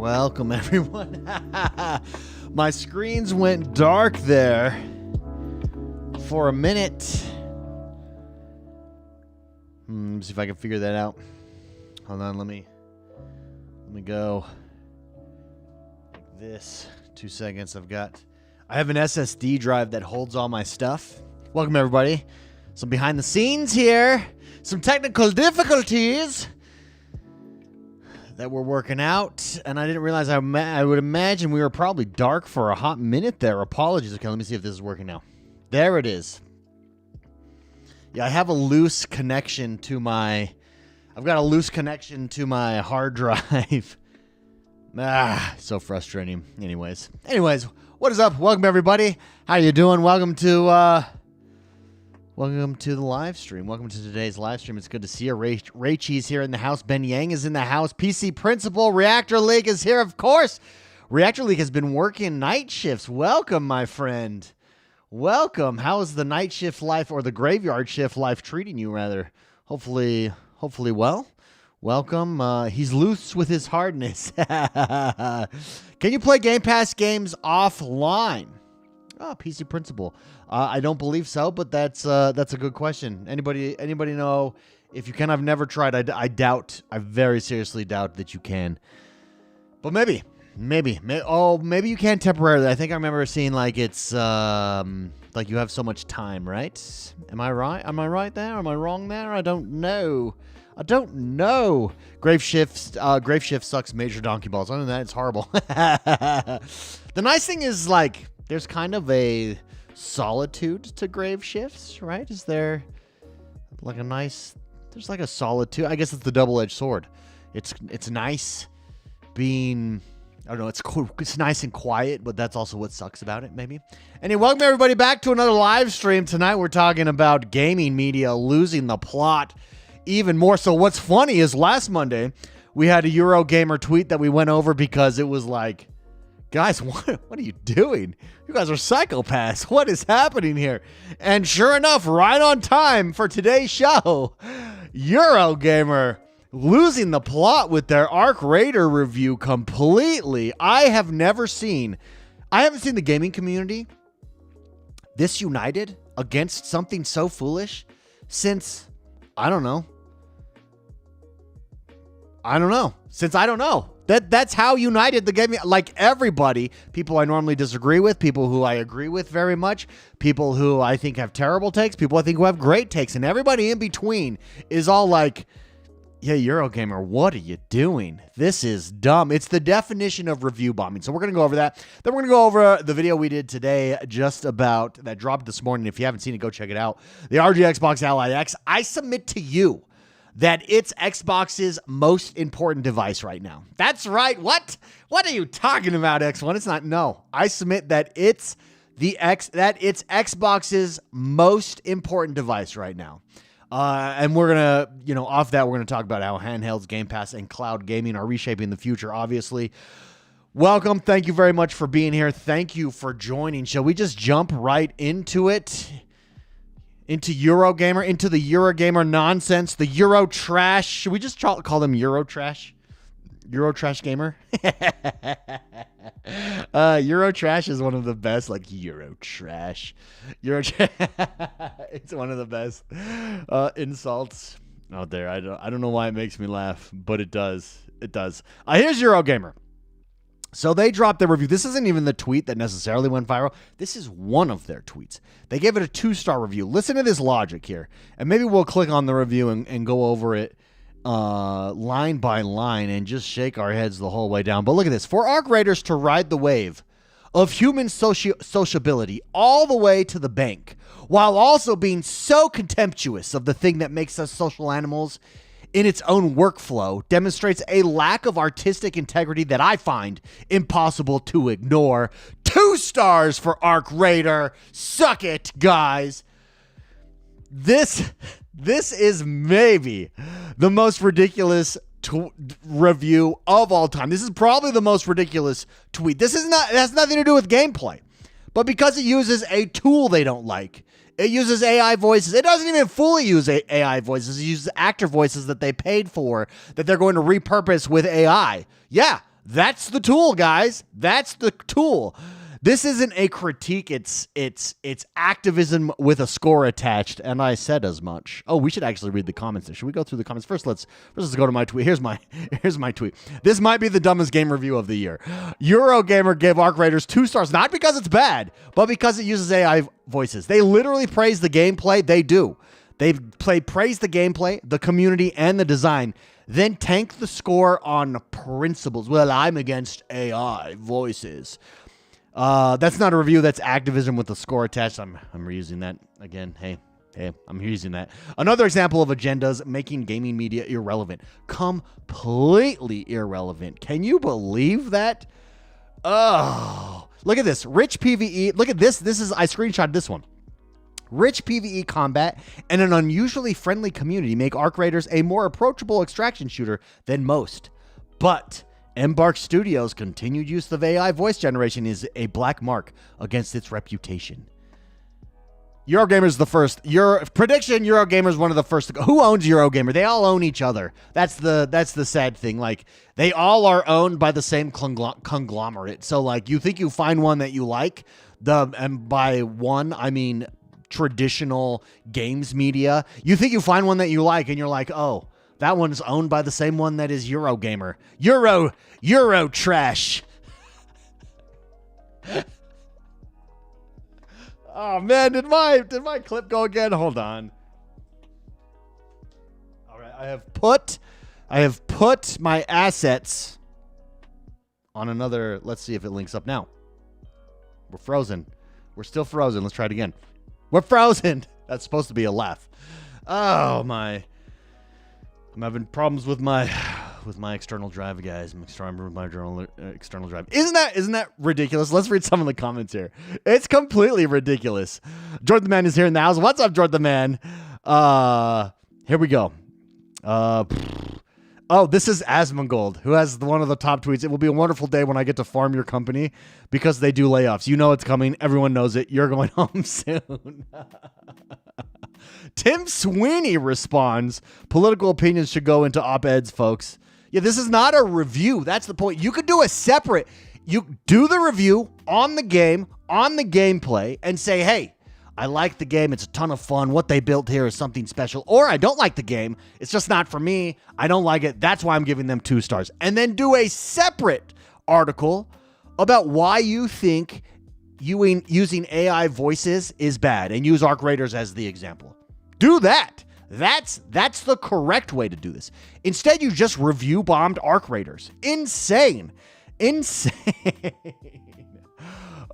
Welcome, everyone. My screens went dark there for a minute. Let me see if I can figure that out. Hold on, let me go like this. 2 seconds. I have an SSD drive that holds all my stuff. Welcome, everybody. Some behind the scenes here. Some technical difficulties that we're working out, and I didn't realize I would imagine we were probably dark for a hot minute there. Apologies. Okay, let me see if this is working now. There it is. Yeah, I have a loose connection to my... I've got a loose connection to my hard drive. So frustrating. Anyways, what is up? Welcome, everybody. How you doing? Welcome to the live stream. Welcome to today's live stream. It's good to see you. Ray Cheese here in the house. Ben Yang is in the house. PC Principal. Reactor League is here, of course. Reactor League has been working night shifts. Welcome, my friend. Welcome. How is the night shift life, or the graveyard shift life, treating you, rather? Hopefully well. Welcome. He's loose with his hardness. Can you play Game Pass games offline? Oh, PC Principal. I don't believe so, but that's a good question. Anybody know if you can? I've never tried. I doubt. I very seriously doubt that you can. But maybe. Oh, maybe you can temporarily. I think I remember seeing like it's like you have so much time, right? Am I right? Am I right there? Am I wrong there? I don't know. Grave Shift sucks major donkey balls. Other than that, it's horrible. The nice thing is, like, there's kind of a solitude to grave shifts, right? Is there like a nice... There's like a solitude. I guess it's the double-edged sword. It's nice being... I don't know, it's cool. It's nice and quiet, but that's also what sucks about it, maybe. Anyway, welcome everybody back to another live stream. Tonight we're talking about gaming media losing the plot even more. So what's funny is last Monday we had a Eurogamer tweet that we went over because it was like, guys, what are you doing? You guys are psychopaths. What is happening here? And sure enough, right on time for today's show, Eurogamer losing the plot with their Arc Raider review completely. I haven't seen the gaming community this united against something so foolish since, I don't know. That's how united the gaming, like everybody, people I normally disagree with, people who I agree with very much, people who I think have terrible takes, people I think who have great takes, and everybody in between is all like, yeah, Eurogamer, what are you doing? This is dumb. It's the definition of review bombing. So we're going to go over that. Then we're going to go over the video we did today that dropped this morning. If you haven't seen it, go check it out. The ROG Xbox Ally X. I submit to you that it's Xbox's most important device right now. That's right. What are you talking about, X1? It's not. No. I submit that it's Xbox's most important device right now. And we're going to, off that, we're going to talk about how handhelds, Game Pass, and cloud gaming are reshaping the future, obviously. Welcome. Thank you very much for being here. Thank you for joining. Shall we just jump right into it? Into Eurogamer, into the Eurogamer nonsense, the Euro trash. Should we just call them Euro trash? Euro trash gamer? Euro trash is one of the best, like Euro trash. It's one of the best insults out there. I don't know why it makes me laugh, but it does. Here's Eurogamer. So they dropped their review. This isn't even the tweet that necessarily went viral. This is one of their tweets. They gave it a 2-star review. Listen to this logic here, and maybe we'll click on the review and go over it line by line and just shake our heads the whole way down. But look at this. For Arc Raiders to ride the wave of human sociability all the way to the bank, while also being so contemptuous of the thing that makes us social animals in its own workflow, demonstrates a lack of artistic integrity that I find impossible to ignore. 2 stars for Arc Raider. Suck it, guys. This is maybe the most ridiculous review of all time. This is probably the most ridiculous tweet. It has nothing to do with gameplay, but because it uses a tool they don't like. It uses AI voices. It doesn't even fully use AI voices. It uses actor voices that they paid for, that they're going to repurpose with AI. Yeah, That's the tool, guys. That's the tool. This isn't a critique. It's activism with a score attached, and I said as much. Oh, we should actually read the comments. Should we go through the comments first? Let's go to my tweet. Here's my tweet. This might be the dumbest game review of the year. Eurogamer gave Arc Raiders 2 stars, not because it's bad, but because it uses AI voices. They literally praise the gameplay. They do. They praise the gameplay, the community, and the design. Then tank the score on principles. Well, I'm against AI voices. That's not a review. That's activism with the score attached. I'm reusing that again. Hey, I'm reusing that. Another example of agendas making gaming media irrelevant. Completely irrelevant. Can you believe that? Oh, look at this. Rich PvE. Look at this. I screenshotted this one. Rich PvE combat and an unusually friendly community make Arc Raiders a more approachable extraction shooter than most. But Embark Studios' continued use of AI voice generation is a black mark against its reputation. Eurogamer's the first. Your prediction: Eurogamer's one of the first to go. Who owns Eurogamer? They all own each other. That's the sad thing. Like, they all are owned by the same conglomerate. So, like, you think you find one that you like, and by one I mean traditional games media. You think you find one that you like, and you're like, oh, that one's owned by the same one that is Eurogamer. Euro trash. Oh man, did my clip go again? Hold on. All right, I have put my assets on another. Let's see if it links up now. We're frozen. We're still frozen. Let's try it again. We're frozen. That's supposed to be a laugh. Oh my. I'm having problems with my external drive, guys. I'm struggling with my external drive. Isn't that ridiculous? Let's read some of the comments here. It's completely ridiculous. Jordan the Man is here in the house. What's up, Jordan the Man? Here we go. Oh, this is Asmongold, who has one of the top tweets. It will be a wonderful day when I get to farm your company because they do layoffs. You know it's coming. Everyone knows it. You're going home soon. Tim Sweeney responds, political opinions should go into op-eds, folks. Yeah, this is not a review. That's the point. You could do a separate, you do the review on the game, on the gameplay, and say, hey, I like the game. It's a ton of fun. What they built here is something special. Or I don't like the game. It's just not for me. I don't like it. That's why I'm giving them 2 stars. And then do a separate article about why you think using AI voices is bad, and use Arc Raiders as the example. Do that. That's the correct way to do this. Instead, you just review bombed Arc Raiders. Insane.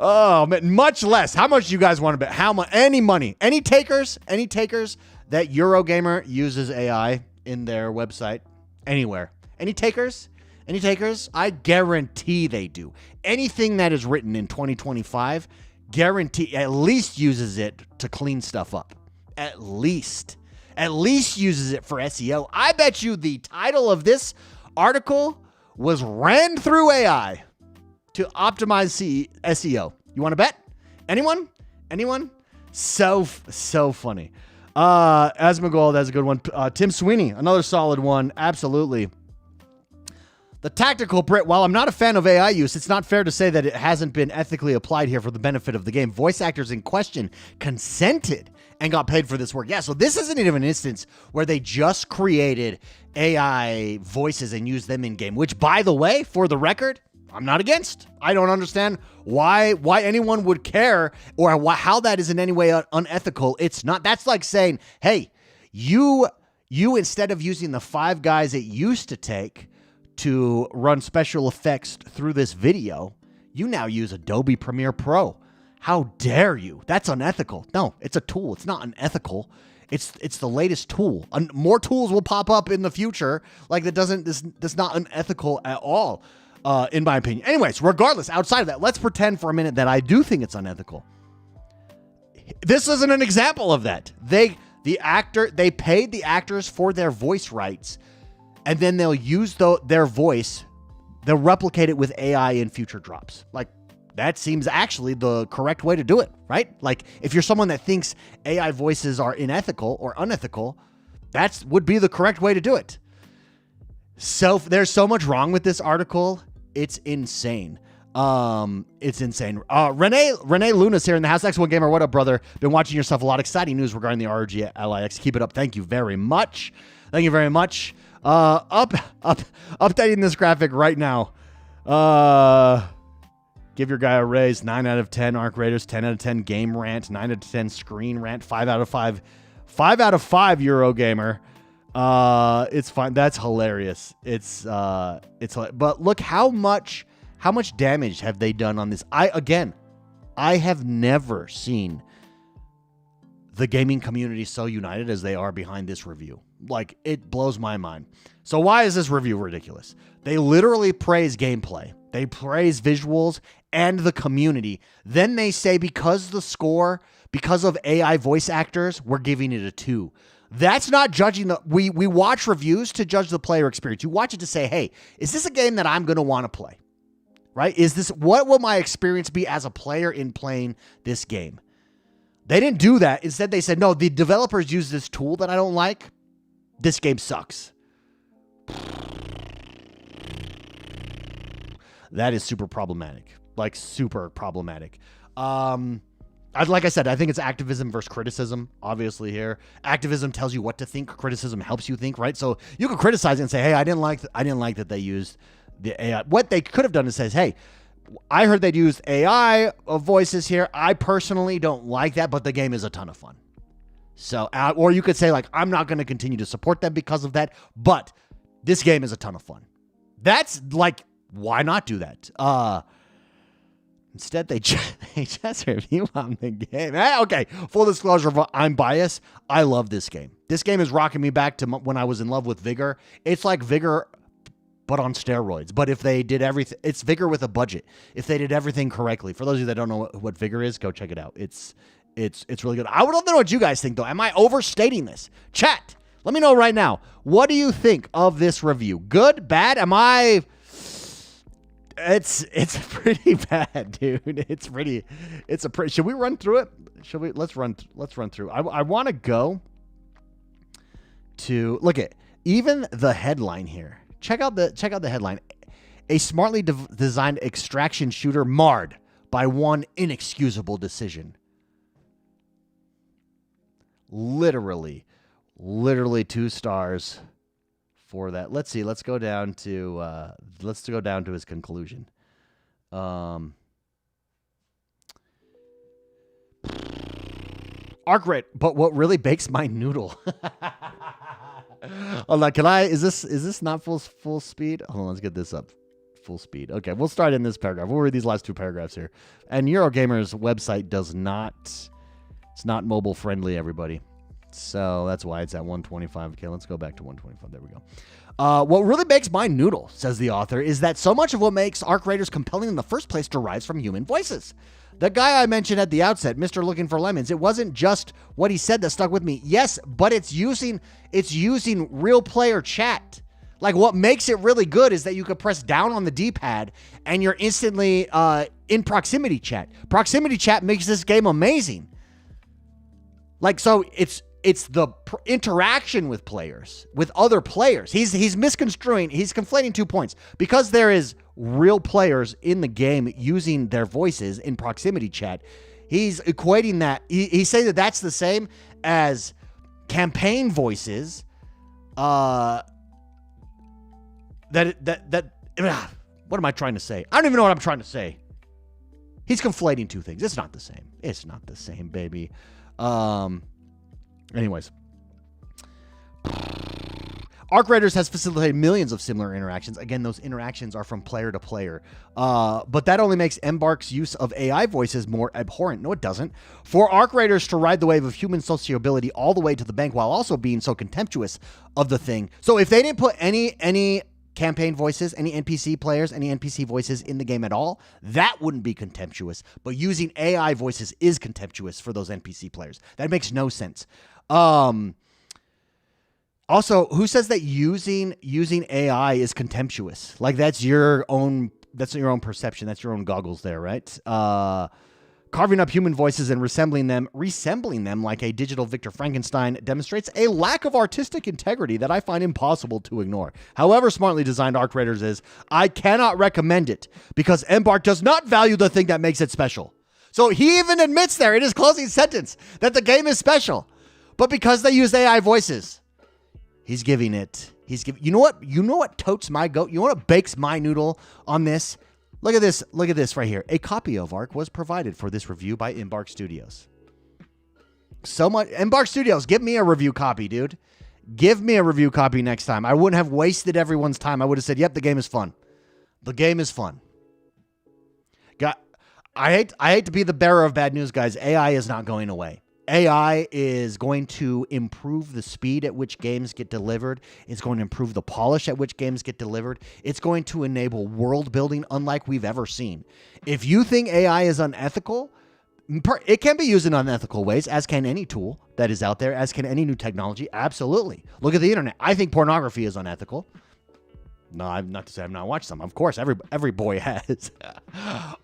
Oh man, much less. How much you guys want to bet? How much? Any money? Any takers? Any takers that Eurogamer uses AI in their website? Anywhere? Any takers? Any takers? I guarantee they do. Anything that is written in 2025, guarantee at least uses it to clean stuff up. At least uses it for SEO. I bet you the title of this article was ran through AI to optimize SEO. You want to bet? Anyone? So funny. Asmongold, that's a good one. Tim Sweeney, another solid one. Absolutely. The Tactical Brit, while I'm not a fan of AI use, it's not fair to say that it hasn't been ethically applied here for the benefit of the game. Voice actors in question consented and got paid for this work. Yeah, so this isn't even an instance where they just created AI voices and used them in game, which, by the way, for the record, I'm not against. I don't understand why anyone would care or how that is in any way unethical. It's not. That's like saying, hey, you instead of using the 5 guys it used to take to run special effects through this video, you now use Adobe Premiere Pro. How dare you? That's unethical. No, it's a tool. It's not unethical. It's the latest tool. More tools will pop up in the future. Like that's not unethical at all, in my opinion. Anyways, regardless, outside of that, let's pretend for a minute that I do think it's unethical. This isn't an example of that. They paid the actors for their voice rights, and then they'll use their voice, they'll replicate it with AI in future drops. Like, that seems actually the correct way to do it, right? Like, if you're someone that thinks AI voices are unethical or unethical, that would be the correct way to do it. So there's so much wrong with this article. It's insane. It's insane. Renee Luna's here in the house. X1 Gamer, what up, brother? Been watching your stuff. A lot of exciting news regarding the ROG Ally X. Keep it up. Thank you very much. Thank you very much. Updating this graphic right now. Give your guy a raise. 9 out of 10 Arc Raiders, 10 out of 10 Game Rant, 9 out of 10 Screen Rant, 5 out of 5. 5 out of 5 Eurogamer. It's fine. That's hilarious. It's but look how much damage have they done on this? I have never seen the gaming community so united as they are behind this review. Like, it blows my mind. So why is this review ridiculous? They literally praise gameplay. They praise visuals and the community. Then they say because the score, because of AI voice actors, we're giving it a 2. That's not judging the... We watch reviews to judge the player experience. You watch it to say, hey, is this a game that I'm going to want to play? Right? What will my experience be as a player in playing this game? They didn't do that. Instead, they said, no, the developers use this tool that I don't like. This game sucks. That is super problematic. Like, super problematic. Like I said, I think it's activism versus criticism, obviously, here. Activism tells you what to think. Criticism helps you think, right? So you can criticize it and say, hey, I didn't like that they used the AI. What they could have done is says, hey, I heard they'd used AI voices here. I personally don't like that, but the game is a ton of fun. So, or you could say, like, I'm not going to continue to support them because of that, but this game is a ton of fun. That's like, why not do that? Instead, they just review on the game. Okay, full disclosure, I'm biased. I love this game. This game is rocking me back to when I was in love with Vigor. It's like Vigor, but on steroids. But if they did everything, it's Vigor with a budget. If they did everything correctly. For those of you that don't know what Vigor is, go check it out. It's really good. I would love to know what you guys think, though. Am I overstating this? Chat, let me know right now. What do you think of this review? Good, bad? Am I... It's pretty bad, dude. Should we run through it? Let's run through. I want to go to look at even the headline here. Check out the headline. A smartly designed extraction shooter marred by one inexcusable decision. Literally 2 stars. For that, let's see. Let's go down to his conclusion. Arc rate, but what really bakes my noodle? Hold on, is this not full speed? Hold on, let's get this up. Full speed. Okay, we'll start in this paragraph. We'll read these last 2 paragraphs here. And Eurogamer's website it's not mobile friendly, everybody. So that's why it's at 125. Okay, let's go back to 125. There we go. What really makes my noodle, says the author, is that so much of what makes Arc Raiders compelling in the first place derives from human voices. The guy I mentioned at the outset, Mr. Looking for Lemons, it wasn't just what he said that stuck with me. Yes, but it's using real player chat. Like, what makes it really good is that you could press down on the D-pad and you're instantly in proximity chat. Proximity chat makes this game amazing. Like, so it's the interaction with players, with other players. He's misconstruing. He's conflating 2 points. Because there is real players in the game using their voices in proximity chat, he's equating that. He's saying that that's the same as campaign voices. What am I trying to say? I don't even know what I'm trying to say. He's conflating 2 things. It's not the same. It's not the same, baby. Anyways, Arc Raiders has facilitated millions of similar interactions. Again, those interactions are from player to player. But that only makes Embark's use of AI voices more abhorrent. No, it doesn't. For Arc Raiders to ride the wave of human sociability all the way to the bank while also being so contemptuous of the thing. So if they didn't put any campaign voices, any NPC players, any NPC voices in the game at all, that wouldn't be contemptuous. But using AI voices is contemptuous for those NPC players. That makes no sense. Also, who says that using AI is contemptuous? Like, that's your own perception. That's your own goggles there, right? Carving up human voices and resembling them like a digital Victor Frankenstein demonstrates a lack of artistic integrity that I find impossible to ignore. However smartly designed Arc Raiders is, I cannot recommend it because Embark does not value the thing that makes it special. So he even admits there in his closing sentence that the game is special. But because they use AI voices, you know what totes my goat? You know what bakes my noodle on this? Look at this right here. A copy of Arc was provided for this review by Embark Studios. So much. Embark Studios, give me a review copy, dude. Give me a review copy next time. I wouldn't have wasted everyone's time. I would have said, yep, the game is fun. The game is fun. I hate to be the bearer of bad news, guys. AI is not going away. AI is going to improve the speed at which games get delivered. It's going to improve the polish at which games get delivered. It's going to enable world building unlike we've ever seen. If you think AI is unethical, it can be used in unethical ways, as can any tool that is out there, as can any new technology. Absolutely. Look at the internet. I think pornography is unethical. No, I'm not to say I've not watched some. Of course, every boy has.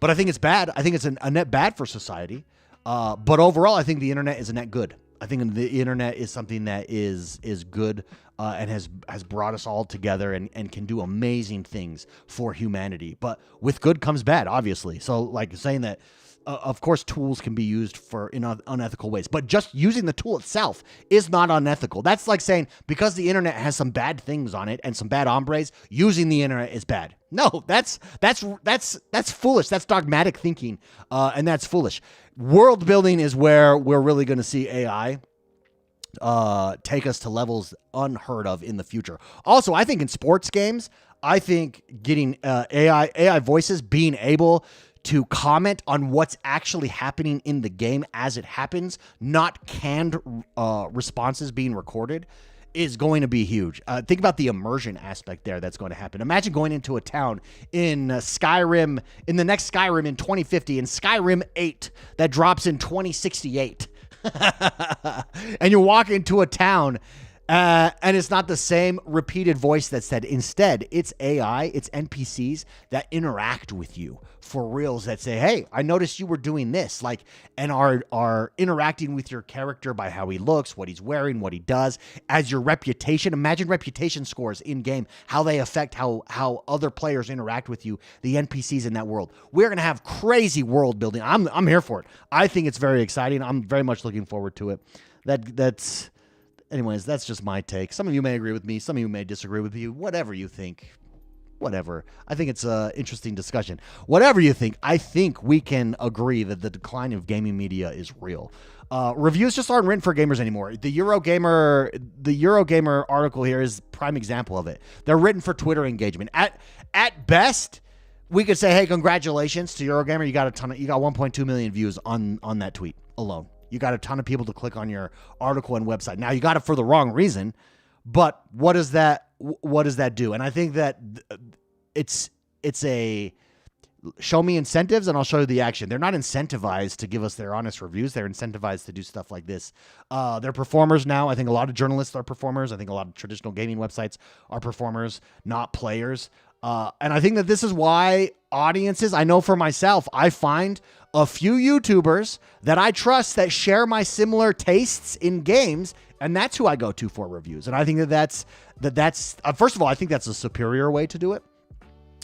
But I think it's bad. I think it's a net bad for society. But overall, I think the internet is a net good. I think the internet is something that is good and has brought us all together and can do amazing things for humanity. But with good comes bad, obviously. So like saying that, of course, tools can be used in unethical ways. But just using the tool itself is not unethical. That's like saying because the internet has some bad things on it and some bad hombres, using the internet is bad. No, that's foolish. That's dogmatic thinking, and that's foolish. World building is where we're really going to see AI take us to levels unheard of in the future. Also, I think in sports games, I think getting AI voices being able to comment on what's actually happening in the game as it happens, not canned responses being recorded, is going to be huge. Think about the immersion aspect there that's going to happen. Imagine going into a town in Skyrim, in the next Skyrim in 2050, in Skyrim 8 that drops in 2068. And you walk into a town and it's not the same repeated voice that said. Instead, it's AI, it's NPCs that interact with you for reals that say, hey, I noticed you were doing this, and are interacting with your character by how he looks, what he's wearing, what he does, as your reputation. Imagine reputation scores in game, how they affect how other players interact with you, the NPCs in that world. We're going to have crazy world building. I'm here for it. I think it's very exciting. I'm very much looking forward to it. Anyways, that's just my take. Some of you may agree with me. Some of you may disagree with me. Whatever you think. Whatever. I think it's an interesting discussion. Whatever you think, I think we can agree that the decline of gaming media is real. Reviews just aren't written for gamers anymore. The Eurogamer article here is prime example of it. They're written for Twitter engagement. At best, we could say, hey, congratulations to Eurogamer. You got 1.2 million views on that tweet alone. You got a ton of people to click on your article and website. Now, you got it for the wrong reason, but what does that do? And I think that it's a show me incentives and I'll show you the action. They're not incentivized to give us their honest reviews. They're incentivized to do stuff like this. They're performers now. I think a lot of journalists are performers. I think a lot of traditional gaming websites are performers, not players. And I think that this is why audiences, I know for myself, I find a few YouTubers that I trust that share my similar tastes in games, and that's who I go to for reviews. And I think that's first of all, I think that's a superior way to do it.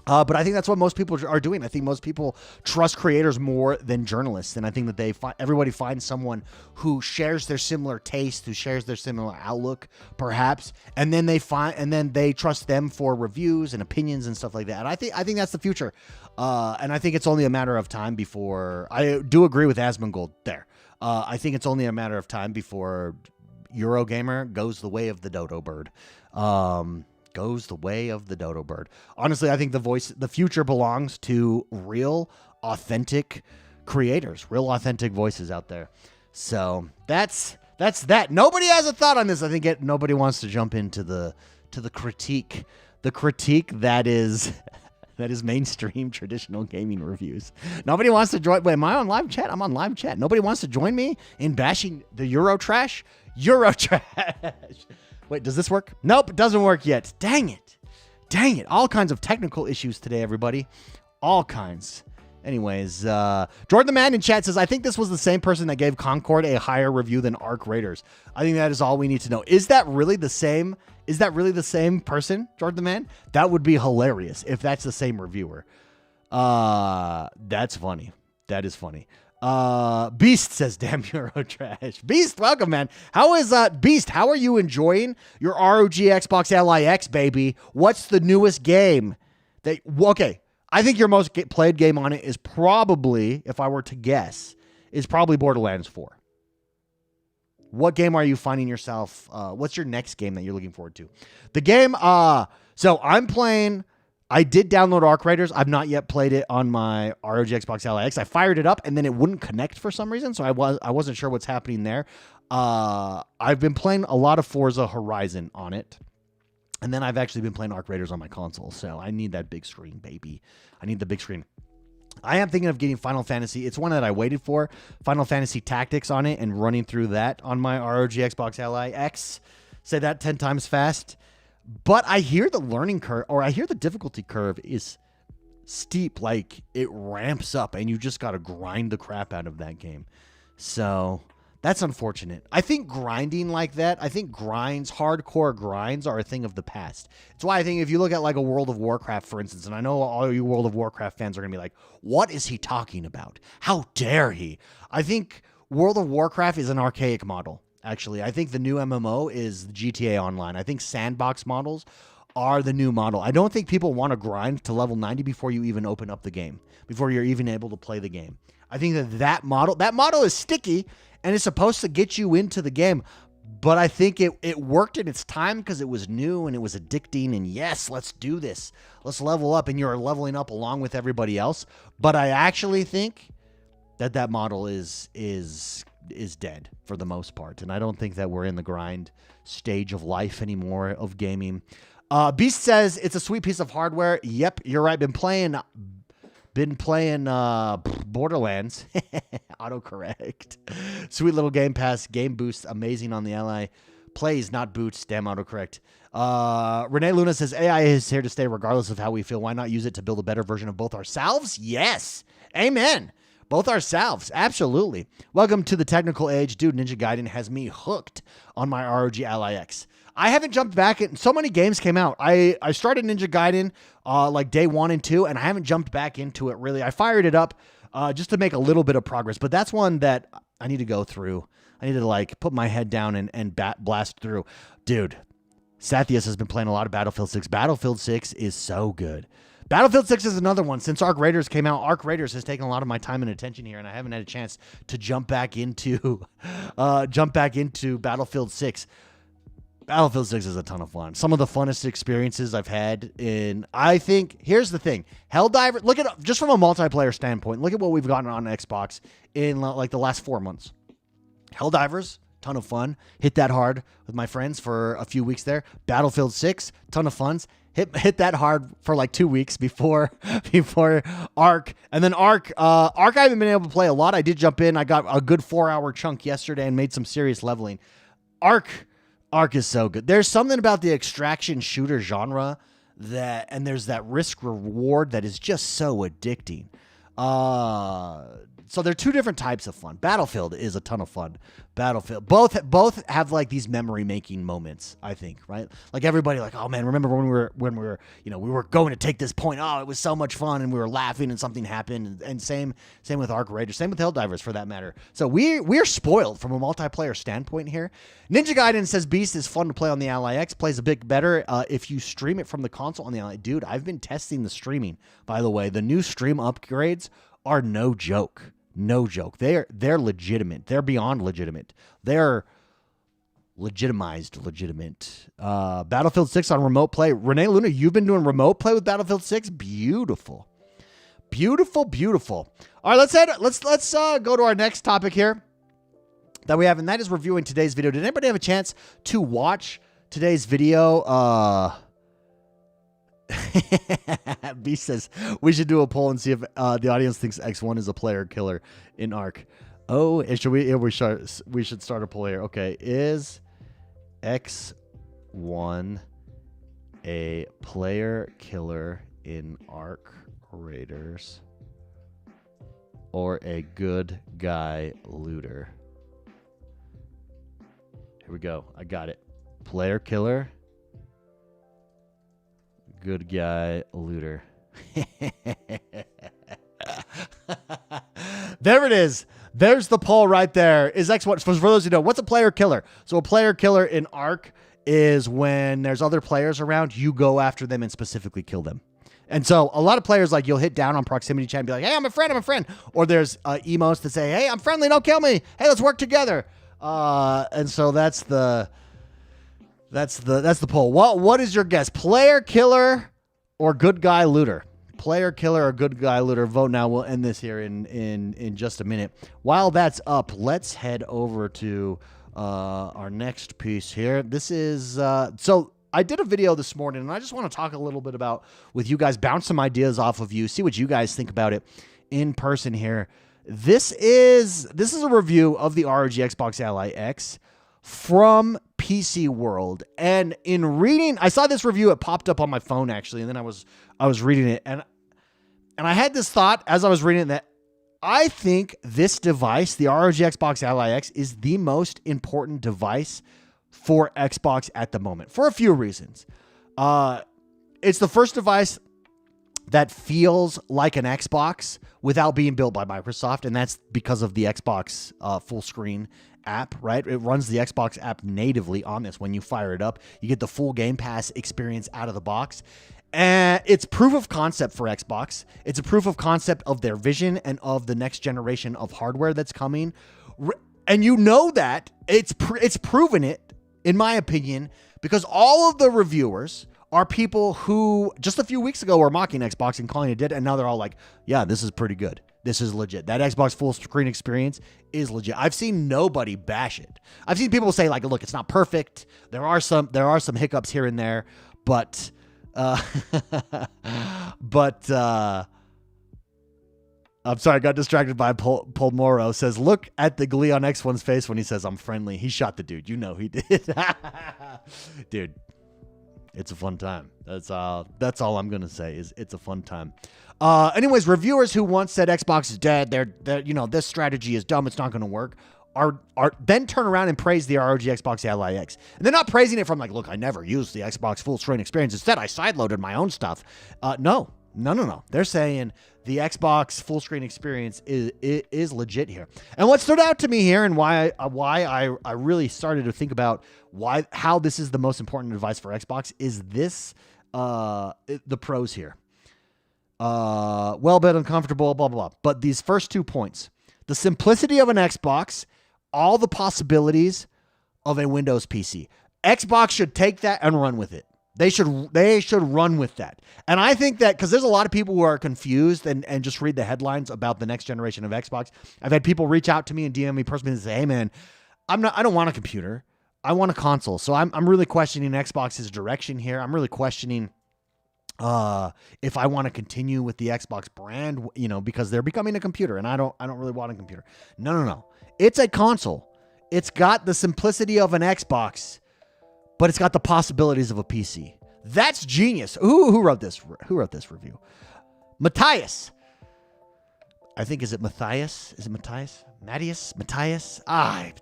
But I think that's what most people are doing. I think most people trust creators more than journalists, and I think that everybody finds someone who shares their similar taste, who shares their similar outlook, perhaps, and then they trust them for reviews and opinions and stuff like that. And I think that's the future, and I think it's only a matter of time before. I do agree with Asmongold there. I think it's only a matter of time before Eurogamer goes the way of the dodo bird. Goes the way of the dodo bird. Honestly, I think the future belongs to real, authentic creators, real, authentic voices out there. So that's that. Nobody has a thought on this. I think nobody wants to jump into the critique that is mainstream traditional gaming reviews. Nobody wants to join. Wait, am I on live chat? I'm on live chat. Nobody wants to join me in bashing the Eurotrash. Wait, does this work? Nope, it doesn't work yet. Dang it. All kinds of technical issues today, everybody. All kinds. Anyways, Jordan the Man in chat says, I think this was the same person that gave Concord a higher review than Arc Raiders. I think that is all we need to know. Is that really the same? Is that really the same person, Jordan the Man? That would be hilarious if that's the same reviewer. That's funny. That is funny. Beast says, damn Euro trash. Beast, welcome, man. How is Beast, how are you enjoying your ROG Xbox Ally X, baby? What's the newest game? Okay, I think your most played game on it is probably, if I were to guess, is probably Borderlands 4. What game are you finding yourself? What's your next game that you're looking forward to? The game, so I'm playing, I did download Arc Raiders. I've not yet played it on my ROG Xbox Ally X. I fired it up and then it wouldn't connect for some reason, so I wasn't sure what's happening there. I've been playing a lot of Forza Horizon on it. And then I've actually been playing Arc Raiders on my console, so I need that big screen, baby. I need the big screen. I am thinking of getting Final Fantasy. It's one that I waited for. Final Fantasy Tactics on it and running through that on my ROG Xbox Ally X. Say that 10 times fast. But I hear the learning curve, or I hear the difficulty curve is steep. Like, it ramps up, and you just got to grind the crap out of that game. So that's unfortunate. I think grinding like that, I think hardcore grinds are a thing of the past. It's why I think if you look at like a World of Warcraft, for instance, and I know all you World of Warcraft fans are going to be like, what is he talking about? How dare he? I think World of Warcraft is an archaic model, actually. I think the new MMO is GTA Online. I think sandbox models are the new model. I don't think people want to grind to level 90 before you even open up the game, before you're even able to play the game. I think that model is sticky, and it's supposed to get you into the game. But I think it worked in its time because it was new and it was addicting. And yes, let's do this. Let's level up. And you're leveling up along with everybody else. But I actually think that model is dead for the most part. And I don't think that we're in the grind stage of life anymore of gaming. Beast says it's a sweet piece of hardware. Yep, you're right. Been playing Borderlands. Autocorrect. Sweet little Game Pass. Game boost. Amazing on the Ally. Plays, not boots. Damn autocorrect. Renee Luna says AI is here to stay regardless of how we feel. Why not use it to build a better version of both ourselves? Yes. Amen. Both ourselves. Absolutely. Welcome to the technical age. Dude, Ninja Gaiden has me hooked on my ROG Ally X. I haven't jumped back in. So many games came out. I started Ninja Gaiden like day 1 and 2, and I haven't jumped back into it really. I fired it up just to make a little bit of progress, but that's one that I need to go through. I need to like put my head down and blast through. Dude, Sathius has been playing a lot of Battlefield 6. Battlefield 6 is so good. Battlefield 6 is another one. Since Arc Raiders came out, Arc Raiders has taken a lot of my time and attention here, and I haven't had a chance to jump back into Battlefield 6. Battlefield 6 is a ton of fun. Some of the funnest experiences I've had in, I think, here's the thing. Helldiver, look at, just from a multiplayer standpoint, look at what we've gotten on Xbox in like the last 4 months. Helldivers, ton of fun. Hit that hard with my friends for a few weeks there. Battlefield 6, ton of fun. Hit that hard for like 2 weeks before Arc. And then Arc I haven't been able to play a lot. I did jump in. I got a good 4-hour chunk yesterday and made some serious leveling. Arc is so good. There's something about the extraction shooter genre and there's that risk reward that is just so addicting. So they're two different types of fun. Battlefield is a ton of fun. Battlefield, both have like these memory making moments, I think, right? Like everybody like, oh man, remember when we were going to take this point. Oh, it was so much fun and we were laughing and something happened. And same with Arc Raiders, same with Helldivers for that matter. So we're spoiled from a multiplayer standpoint here. Ninja Gaiden says Beast is fun to play on the Ally X, plays a bit better if you stream it from the console on the Ally. Dude, I've been testing the streaming, by the way. The new stream upgrades are no joke. No joke. They're legitimate. They're beyond legitimate. They're legitimized legitimate. Battlefield 6 on remote play. Renee Luna, you've been doing remote play with Battlefield 6? Beautiful. Beautiful, beautiful. All right, let's go to our next topic here that we have, and that is reviewing today's video. Did anybody have a chance to watch today's video? B says we should do a poll and see if the audience thinks X1 is a player killer in Arc. Oh, we should start a poll here. Okay, is X1 a player killer in Arc Raiders? or a good guy looter? Here we go. I got it. Player killer, good guy looter. There it is. There's the poll right there. Is Xbox, for those who know, what's a player killer? So a player killer in ARC is when there's other players around, you go after them and specifically kill them. And so a lot of players, like, you'll hit down on proximity chat and be like, hey, I'm a friend. Or there's emotes that say, hey, I'm friendly, don't kill me. Hey, let's work together. And so that's the poll. What is your guess? Player killer or good guy looter? Player killer or good guy looter? Vote now. We'll end this here in just a minute. While that's up, let's head over to our next piece here. This is so I did a video this morning, and I just want to talk a little bit about with you guys, bounce some ideas off of you, see what you guys think about it in person here. This is a review of the ROG Xbox Ally X from PC World. And in reading, I saw this review, it popped up on my phone actually, and then I was reading it, and I had this thought as I was reading it that I think this device, the ROG Xbox Ally X, is the most important device for Xbox at the moment for a few reasons. It's the first device that feels like an Xbox without being built by Microsoft, and that's because of the Xbox full screen app, right? It runs the Xbox app natively on this. When you fire it up, you get the full Game Pass experience out of the box. And it's proof of concept for Xbox. It's a proof of concept of their vision and of the next generation of hardware that's coming. And you know that it's proven it, in my opinion, because all of the reviewers are people who just a few weeks ago were mocking Xbox and calling it dead, and now they're all like, yeah, this is pretty good. This is legit. That Xbox full screen experience is legit. I've seen nobody bash it. I've seen people say, like, look, it's not perfect. There are some hiccups here and there, but I'm sorry, I got distracted by Paul Moro. Says, look at the glee on X1's face when he says, I'm friendly. He shot the dude. You know he did. Dude, it's a fun time. That's all I'm going to say is it's a fun time. Anyways, reviewers who once said Xbox is dead, they're this strategy is dumb, it's not going to work, are then turn around and praise the ROG Xbox Ally X. And they're not praising it from like, look, I never used the Xbox full screen experience. Instead, I sideloaded my own stuff. No. They're saying the Xbox full screen experience is legit here. And what stood out to me here, and why I really started to think about how this is the most important device for Xbox, is this the pros here. Well, but uncomfortable, blah, blah, blah. But these first 2 points, the simplicity of an Xbox, all the possibilities of a Windows PC. Xbox should take that and run with it. They should run with that. And I think that because there's a lot of people who are confused and just read the headlines about the next generation of Xbox. I've had people reach out to me and DM me personally and say, hey man, I don't want a computer. I want a console. So I'm really questioning Xbox's direction here. I'm really questioning if I want to continue with the Xbox brand, because they're becoming a computer and I don't really want a computer. No. It's a console. It's got the simplicity of an Xbox, but it's got the possibilities of a PC. That's genius. Who wrote this? Who wrote this review? Matthias. I think, is it Matthias? Is it Matthias? Matthias?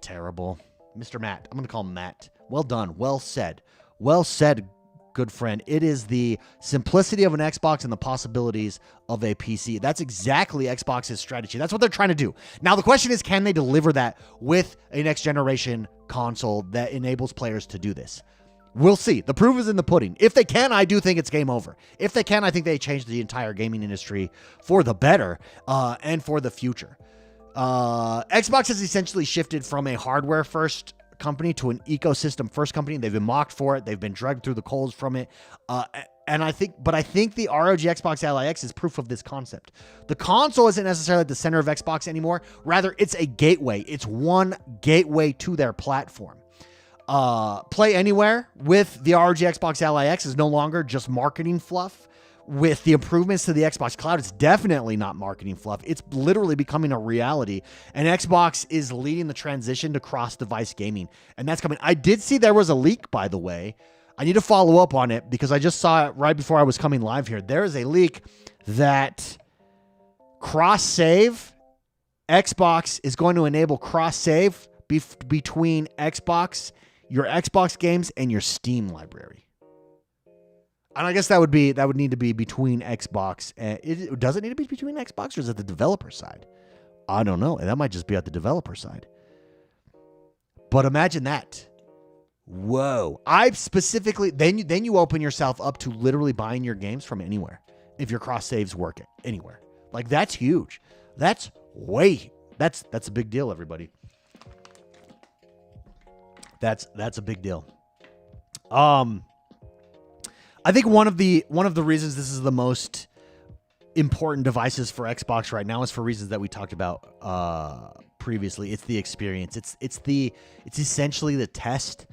Terrible. Mr. Matt. I'm going to call him Matt. Well done. Well said. Well said, good friend. It is the simplicity of an Xbox and the possibilities of a PC. That's exactly Xbox's strategy. That's what they're trying to do. Now, the question is, can they deliver that with a next generation console that enables players to do this? We'll see. The proof is in the pudding. If they can, I do think it's game over. If they can, I think they change the entire gaming industry for the better and for the future. Xbox has essentially shifted from a hardware first company to an ecosystem first company. They've been mocked for it. They've been dragged through the coals from it. And I think the ROG Xbox Ally X is proof of this concept. The console isn't necessarily at the center of Xbox anymore. Rather, it's a gateway. It's one gateway to their platform. Play Anywhere with the ROG Xbox Ally X is no longer just marketing fluff. With the improvements to the Xbox Cloud, it's definitely not marketing fluff. It's literally becoming a reality. And Xbox is leading the transition to cross-device gaming. And that's coming. I did see there was a leak, by the way. I need to follow up on it because I just saw it right before I was coming live here. There is a leak that cross-save Xbox is going to enable cross-save between your Xbox games and your Steam library. And I guess that would need to be between Xbox. Does it need to be between Xbox, or is it the developer side? I don't know. That might just be at the developer side. But imagine that. Whoa. I specifically, then you open yourself up to literally buying your games from anywhere if your cross saves work anywhere. Like, that's huge. That's a big deal, everybody. That's a big deal. I think one of the reasons this is the most important devices for Xbox right now is for reasons that we talked about previously. It's the experience. It's essentially the test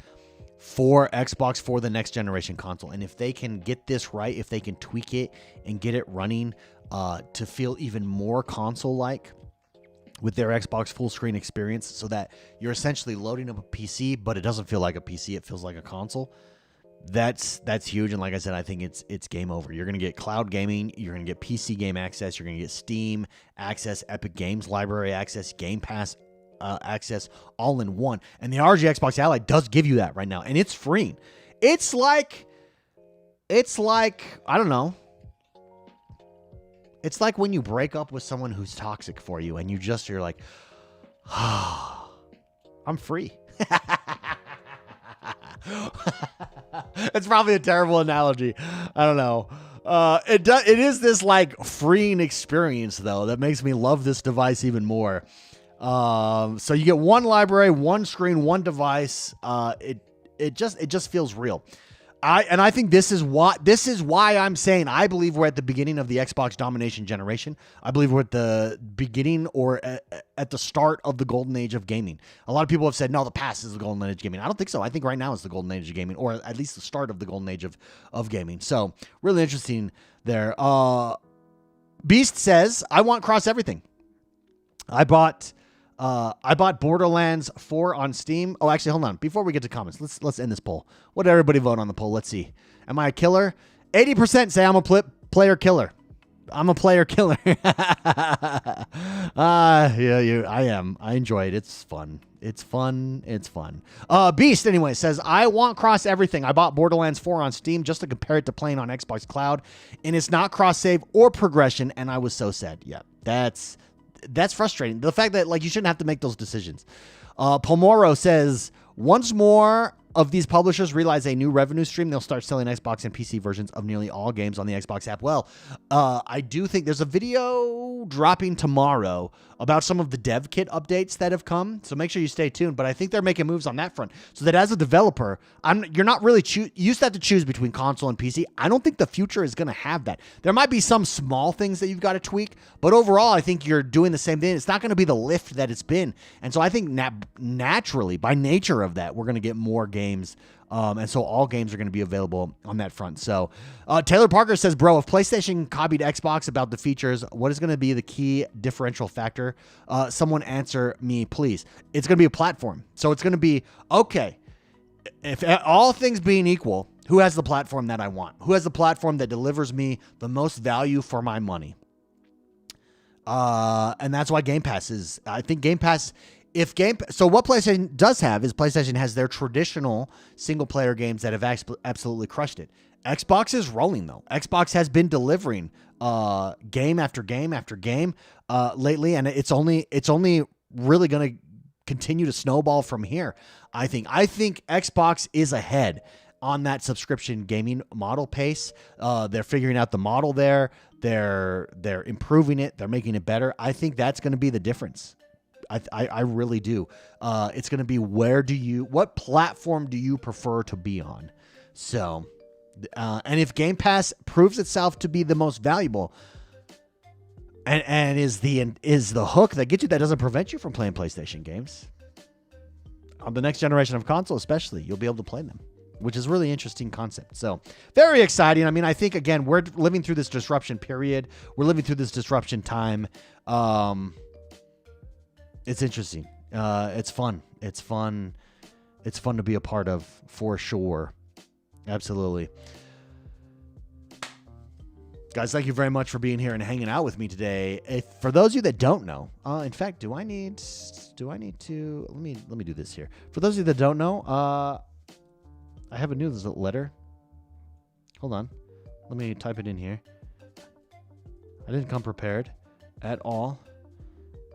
for Xbox for the next generation console. And if they can get this right, if they can tweak it and get it running to feel even more console-like with their Xbox full screen experience, so that you're essentially loading up a PC, but it doesn't feel like a PC, it feels like a console. That's huge. And like I said, I think it's game over. You're going to get cloud gaming. You're going to get PC game access. You're going to get Steam access, Epic Games library access, Game Pass access, all in one. And the ROG Xbox Ally does give you that right now, and it's free. It's like I don't know. It's like when you break up with someone who's toxic for you, and you're like, oh, I'm free. It's probably a terrible analogy. I don't know. It is this like freeing experience though that makes me love this device even more. So you get one library, one screen, one device. It just feels real. I think this is why I'm saying I believe we're at the beginning of the Xbox domination generation. I believe we're at the beginning or at the start of the golden age of gaming. A lot of people have said, no, the past is the golden age of gaming. I don't think so. I think right now is the golden age of gaming, or at least the start of the golden age of gaming. So really interesting there. Beast says, I want cross everything. I bought Borderlands 4 on Steam. Oh, actually, hold on. Before we get to comments, let's end this poll. What did everybody vote on the poll? Let's see. Am I a killer? 80% say I'm a player killer. I'm a player killer. Yeah, I am. I enjoy it. It's fun. It's fun. Beast, anyway, says, I want cross everything. I bought Borderlands 4 on Steam just to compare it to playing on Xbox Cloud, and it's not cross save or progression, and I was so sad. Yeah, that's frustrating. The fact that, like, you shouldn't have to make those decisions. Pomoro says, once more of these publishers realize a new revenue stream, they'll start selling Xbox and PC versions of nearly all games on the Xbox app. Well, I do think there's a video dropping tomorrow about some of the dev kit updates that have come. So make sure you stay tuned. But I think they're making moves on that front so that as a developer, you're not really you used to have to choose between console and PC. I don't think the future is going to have that. There might be some small things that you've got to tweak, but overall, I think you're doing the same thing. It's not going to be the lift that it's been. And so I think naturally, by nature of that, we're going to get more games. And so all games are going to be available on that front. So Taylor Parker says, bro, if PlayStation copied Xbox about the features, what is going to be the key differential factor? Someone answer me, please. It's going to be a platform. So it's going to be, okay, if all things being equal, who has the platform that I want? Who has the platform that delivers me the most value for my money? And that's why Game Pass is, I think Game Pass... So what PlayStation does have is PlayStation has their traditional single-player games that have absolutely crushed it. Xbox is rolling, though. Xbox has been delivering game after game after game lately, and it's only really going to continue to snowball from here. I think Xbox is ahead on that subscription gaming model pace. They're figuring out the model there. They're improving it. They're making it better. I think that's going to be the difference. I really do. It's going to be what platform do you prefer to be on? So, and if Game Pass proves itself to be the most valuable and is the hook that gets you, that doesn't prevent you from playing PlayStation games on the next generation of console, especially, you'll be able to play them, which is a really interesting concept. So very exciting. I mean, I think, again, we're living through this disruption period. We're living through this disruption time. It's interesting. It's fun. It's fun to be a part of, for sure. Absolutely. Guys, thank you very much for being here and hanging out with me today. For those of you that don't know, in fact, do I need to, let me do this here. For those of you that don't know, I have a newsletter. Hold on. Let me type it in here. I didn't come prepared at all.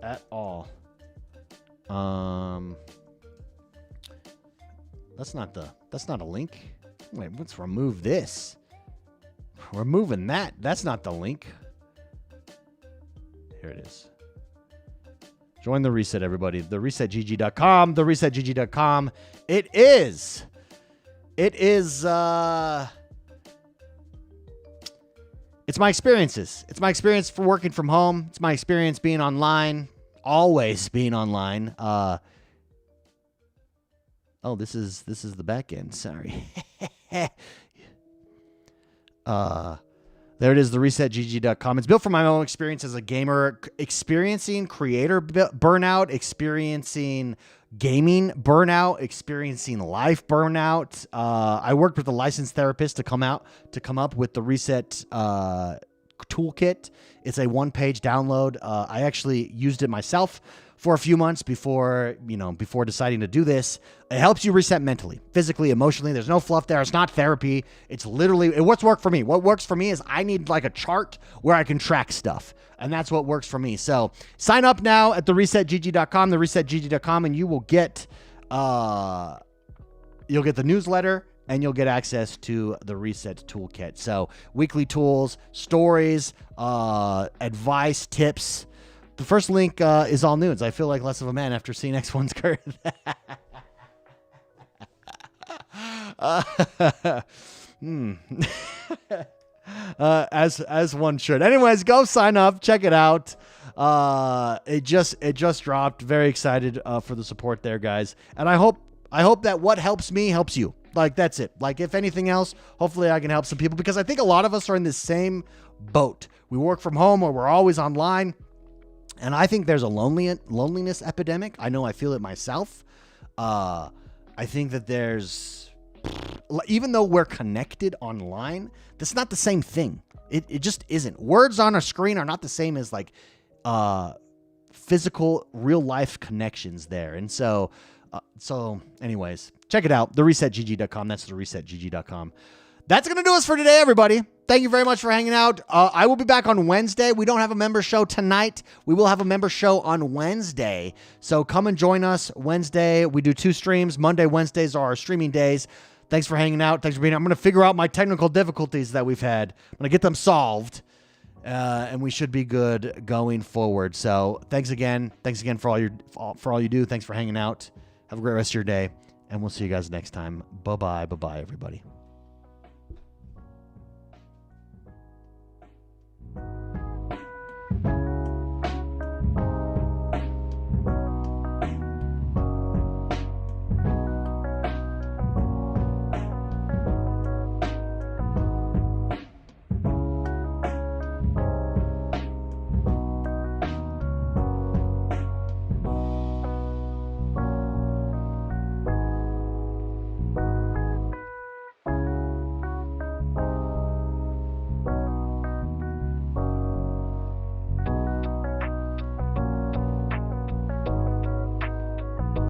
At all. That's not a link. Wait, let's remove this. Removing that. That's not the link. Here it is. Join the reset, everybody. The resetgg.com. The resetgg.com. It is. It's my experiences. It's my experience for working from home. It's my experience being online. Always being online. Oh, this is the back end. Sorry. There it is, the resetgg.com. It's built from my own experience as a gamer, experiencing creator burnout, experiencing gaming burnout, experiencing life burnout. I worked with a licensed therapist to come up with the Reset Toolkit. It's a one-page download. I actually used it myself for a few months before deciding to do this. It helps you reset mentally, physically, emotionally. There's no fluff there. It's not therapy. It's literally what's worked for me. What works for me is I need like a chart where I can track stuff. And that's what works for me. So sign up now at theresetgg.com, theresetgg.com, and you will get the newsletter and you'll get access to the Reset Toolkit. So weekly tools, stories, advice, tips. The first link is all nudes. I feel like less of a man after seeing X1's curve. As one should. Anyways, go sign up. Check it out. It just dropped. Very excited for the support there, guys. And I hope that what helps me helps you. Like, that's it. Like, if anything else, hopefully I can help some people, because I think a lot of us are in the same boat. We work from home or we're always online. And I think there's a loneliness epidemic. I know I feel it myself. I think that even though we're connected online, that's not the same thing. It just isn't. Words on a screen are not the same as like physical, real life connections there. And so anyways, check it out. TheResetGG.com. That's TheResetGG.com. That's going to do us for today, everybody. Thank you very much for hanging out. I will be back on Wednesday. We don't have a member show tonight. We will have a member show on Wednesday. So come and join us Wednesday. We do 2 streams. Monday, Wednesdays are our streaming days. Thanks for hanging out. Thanks for being here. I'm going to figure out my technical difficulties that we've had. I'm going to get them solved. And we should be good going forward. So thanks again. Thanks again for all you do. Thanks for hanging out. Have a great rest of your day. And we'll see you guys next time. Bye-bye. Bye-bye, everybody.